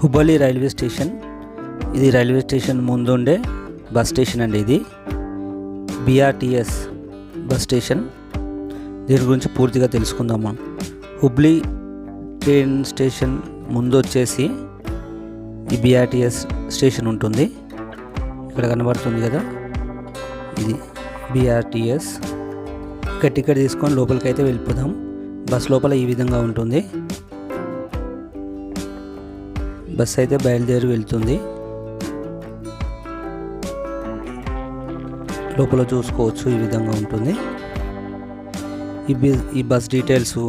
Hubballi railway station. ఇది railway station ముందుండే bus station అండి. ఇది BRTS బస్ స్టేషన్. దీని గురించి పూర్తిగా తెలుసుకుందాము. హుబ్లీ ట్రైన్ స్టేషన్ ముందు వచ్చేసి ఈ BRTS స్టేషన్ ఉంటుంది. ఇక్కడ కనబడుతుంది కదా, ఇది BRTS. ఇక్కడ టికెట్ తీసుకొని లోపలికి అయితే వెళ్ళిపోదాం. బస్ లోపల ఈ విధంగా ఉంటుంది. బస్ అయితే బయలుదేరి వెళ్తుంది. లోపల చూసుకోవచ్చు, ఈ విధంగా ఉంటుంది. ఈ బస్ డీటెయిల్స్,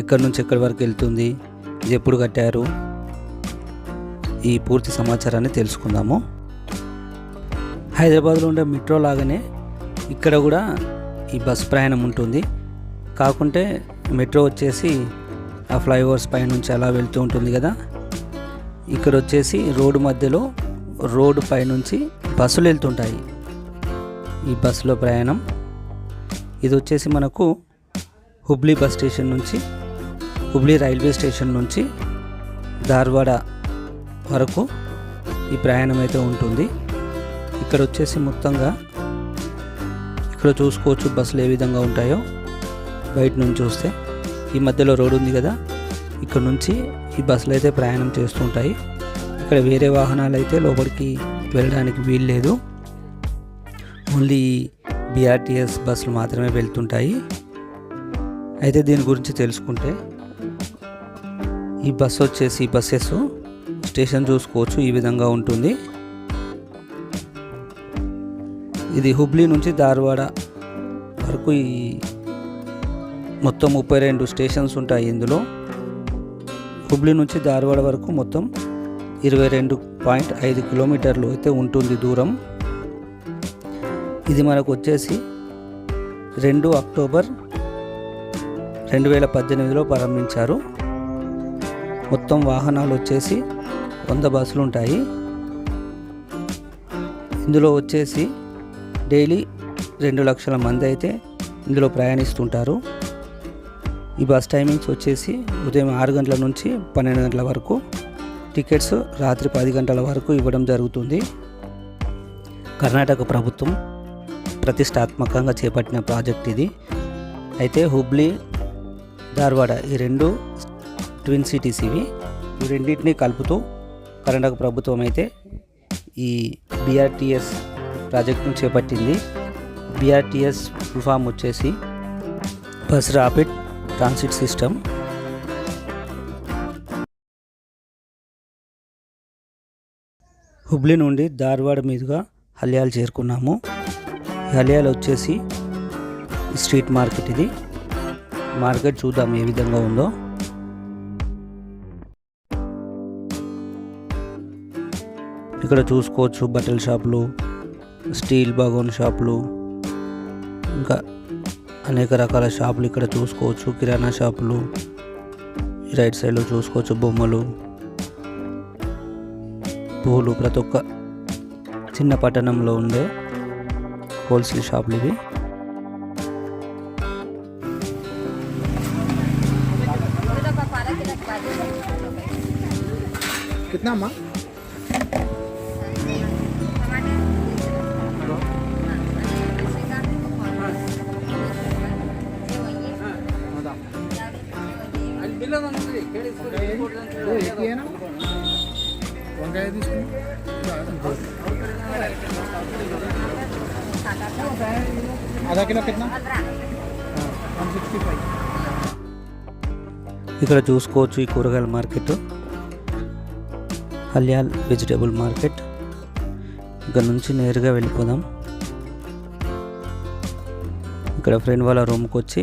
ఎక్కడి నుంచి ఎక్కడి వరకు వెళ్తుంది, ఇది ఎప్పుడు కట్టారు, ఈ పూర్తి సమాచారాన్ని తెలుసుకుందాము. హైదరాబాద్లో ఉండే మెట్రో లాగానే ఇక్కడ కూడా ఈ బస్ ప్రయాణం ఉంటుంది. కాకుంటే మెట్రో వచ్చేసి ఆ ఫ్లైఓవర్స్ పై నుంచి అలా వెళ్తూ ఉంటుంది కదా, ఇక్కడ వచ్చేసి రోడ్డు మధ్యలో రోడ్డు పైనుంచి బస్సులు వెళ్తుంటాయి. ఈ బస్సులో ప్రయాణం ఇది వచ్చేసి మనకు హుబ్లీ బస్ స్టేషన్ నుంచి, హుబ్లీ రైల్వే స్టేషన్ నుంచి ధార్వాడ వరకు ఈ ప్రయాణం అయితే ఉంటుంది. ఇక్కడ వచ్చేసి మొత్తంగా ఇక్కడ చూసుకోవచ్చు బస్సులు ఏ విధంగా ఉంటాయో బయట నుంచి చూస్తే. ఈ మధ్యలో రోడ్డు ఉంది కదా, ఇక్కడ నుంచి ఈ బస్సులు అయితే ప్రయాణం చేస్తుంటాయి. ఇక్కడ వేరే వాహనాలు అయితే లోపలికి వెళ్ళడానికి వీలు లేదు. ఓన్లీ BRTS బస్సులు మాత్రమే వెళ్తుంటాయి. అయితే దీని గురించి తెలుసుకుంటే, ఈ బస్సు వచ్చేసి బస్సెస్ స్టేషన్ చూసుకోవచ్చు, ఈ విధంగా ఉంటుంది. ఇది హుబ్లీ నుంచి ధార్వాడ వరకు ఈ మొత్తం 32 స్టేషన్స్ ఉంటాయి ఇందులో. హుబ్లీ నుంచి ధార్వాడ వరకు మొత్తం 22.5 కిలోమీటర్లు అయితే ఉంటుంది దూరం. ఇది మనకు వచ్చేసి 2 అక్టోబర్ 2018లో ప్రారంభించారు. మొత్తం వాహనాలు వచ్చేసి 100 బస్సులు ఉంటాయి. ఇందులో వచ్చేసి డైలీ 2 లక్షల మంది అయితే ఇందులో ప్రయాణిస్తుంటారు. ఈ బస్ టైమింగ్స్ వచ్చేసి ఉదయం 6 గంటల నుంచి 12 గంటల వరకు. టికెట్స్ రాత్రి 10 గంటల వరకు ఇవ్వడం జరుగుతుంది. కర్ణాటక ప్రభుత్వం ప్రతిష్టాత్మకంగా చేపట్టిన ప్రాజెక్ట్ ఇది. అయితే హుబ్లీ ధార్వాడ ఈ 2 ట్విన్ సిటీస్ ఇవి. ఈ రెండింటినీ కలుపుతూ కర్ణాటక ప్రభుత్వం అయితే ఈ BRTS ప్రాజెక్ట్ను చేపట్టింది. BRTS ఫుల్ ఫామ్ వచ్చేసి bus rapid transit system. Hubli నుండి ధార్వాడ మీదుగా హల్యాల్ చేరుకున్నాము. హల్యాల్ వచ్చేసి స్ట్రీట్ మార్కెట్. ఇది మార్కెట్ చూద్దాం ఏ విధంగా ఉందో. ఇక్కడ చూసుకోవచ్చు బట్టల షాపులు, స్టీల్ బాగోన్ షాపులు, ఇంకా అనేక రకాల షాపులు ఇక్కడ చూసుకోవచ్చు. కిరాణా షాపులు, రైట్ సైడ్లో చూసుకోవచ్చు బొమ్మలు, పూలు. ప్రతి ఒక్క చిన్న పట్టణంలో ఉండే హోల్సేల్ షాపులు ఇవి. कितना माँ? आधा किलो कितना? 165. ఇక్కడ చూసుకోవచ్చు ఈ కూరగాయల మార్కెట్, హల్యాల్ వెజిటేబుల్ మార్కెట్. ఇక్కడ నుంచి నేరుగా వెళ్ళిపోదాం. ఇక్కడ ఫ్రెండ్ వాళ్ళ రూమ్కి వచ్చి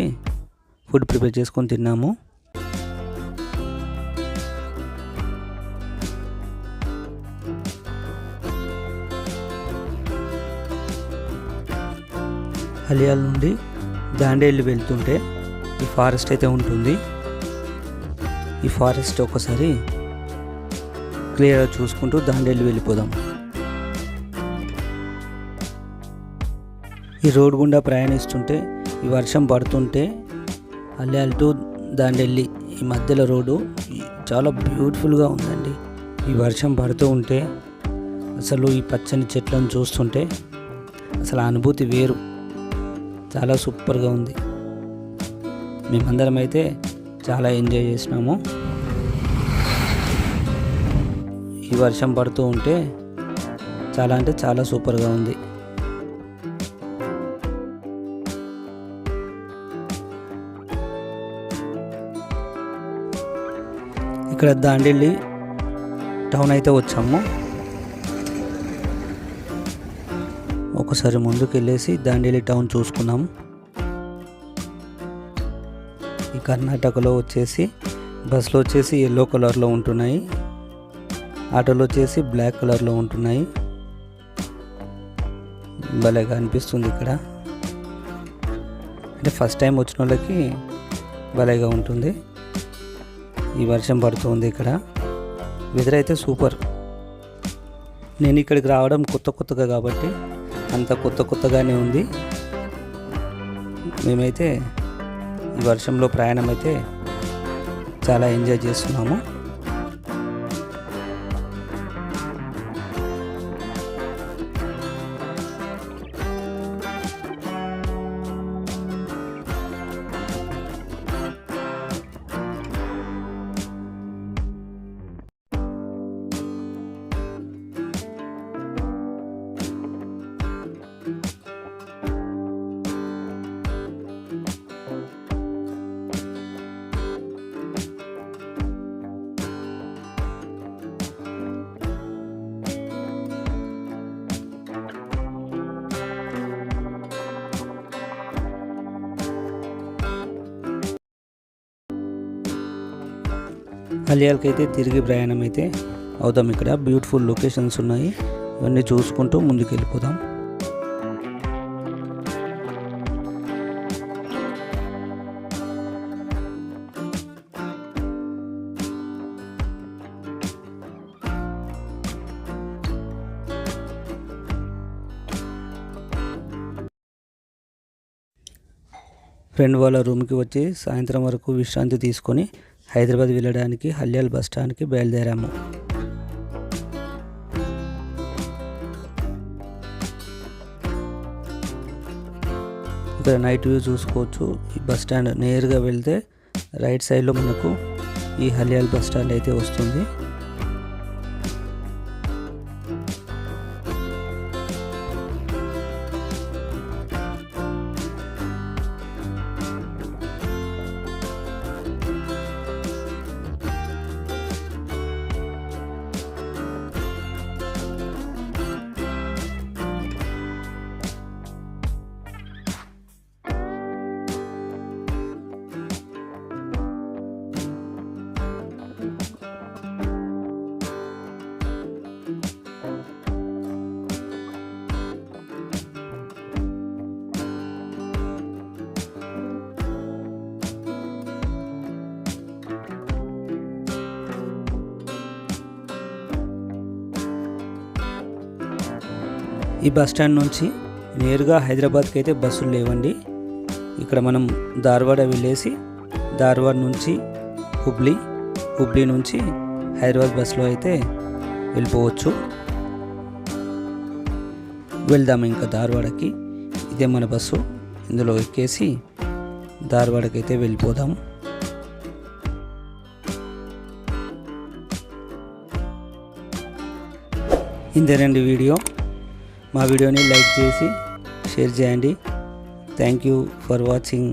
ఫుడ్ ప్రిపేర్ చేసుకొని తిన్నాము. హల్యాల్ నుండి దాండేలి వెళ్తుంటే ఈ ఫారెస్ట్ అయితే ఉంటుంది. ఈ ఫారెస్ట్ ఒకసారి క్లియర్గా చూసుకుంటూ దాండేలి వెళ్ళిపోదాం. ఈ రోడ్ గుండా ప్రయాణిస్తుంటే ఈ వర్షం పడుతుంటే హల్యాల్ టు దాండేలి ఈ మధ్యలో రోడ్డు చాలా బ్యూటిఫుల్గా ఉందండి. ఈ వర్షం పడుతూ ఉంటే అసలు ఈ పచ్చని చెట్లను చూస్తుంటే అసలు ఆ అనుభూతి వేరు, చాలా సూపర్గా ఉంది. మేమందరం అయితే చాలా ఎంజాయ్ చేసినాము. ఈ వర్షం పడుతూ ఉంటే చాలా అంటే చాలా సూపర్గా ఉంది. ఇక్కడ దాండేలి టౌన్ అయితే వచ్చాము. ఒకసారి ముందుకు వెళ్ళేసి దాండేలి టౌన్ చూసుకున్నాం. ఈ కర్ణాటకలో వచ్చేసి బస్సులు వచ్చేసి ఎల్లో కలర్లో ఉంటున్నాయి, ఆటోలు వచ్చేసి బ్లాక్ కలర్లో ఉంటున్నాయి. భలేగా అనిపిస్తుంది ఇక్కడ. అంటే ఫస్ట్ టైం వచ్చిన వాళ్ళకి భలేగా ఉంటుంది. ఈ వర్షం పడుతుంది ఇక్కడ. వెదర్ అయితే సూపర్. నేను ఇక్కడికి రావడం కొత్తగా కాబట్టి అంత కొత్తగానే ఉంది. మేమైతే ఈ వర్షంలో ప్రయాణం అయితే చాలా ఎంజాయ్ చేస్తున్నాము. హలియాలకి అయితే తిరిగి ప్రయాణం అయితే అవుతాం. ఇక్కడ బ్యూటిఫుల్ లొకేషన్స్ ఉన్నాయి, ఇవన్నీ చూసుకుంటూ ముందుకు వెళ్ళిపోదాం. ఫ్రెండ్ వాళ్ళ రూమ్కి వచ్చి సాయంత్రం వరకు విశ్రాంతి తీసుకొని హైదరాబాద్ వెళ్ళడానికి హల్యాల్ బస్ స్టాండ్కి బయలుదేరాము. ఇక్కడ నైట్ వ్యూ చూసుకోవచ్చు. ఈ బస్ స్టాండ్ నేరుగా వెళ్తే రైట్ సైడ్లో మనకు ఈ హల్యాల్ బస్ స్టాండ్ అయితే వస్తుంది. ఈ బస్ స్టాండ్ నుంచి నేరుగా హైదరాబాద్కి అయితే బస్సులు లేవండి. ఇక్కడ మనం ధార్వాడ వెళ్ళేసి ధార్వాడ నుంచి హుబ్లీ నుంచి హైదరాబాద్ బస్సులో అయితే వెళ్ళిపోవచ్చు. వెళ్దాము ఇంకా ధార్వాడకి. ఇదే మన బస్సు, ఇందులో ఎక్కేసి ధార్వాడకి అయితే వెళ్ళిపోదాం. ఇంతేనండి వీడియో. మా వీడియోని లైక్ చేసి షేర్ చేయండి. Thank you for watching.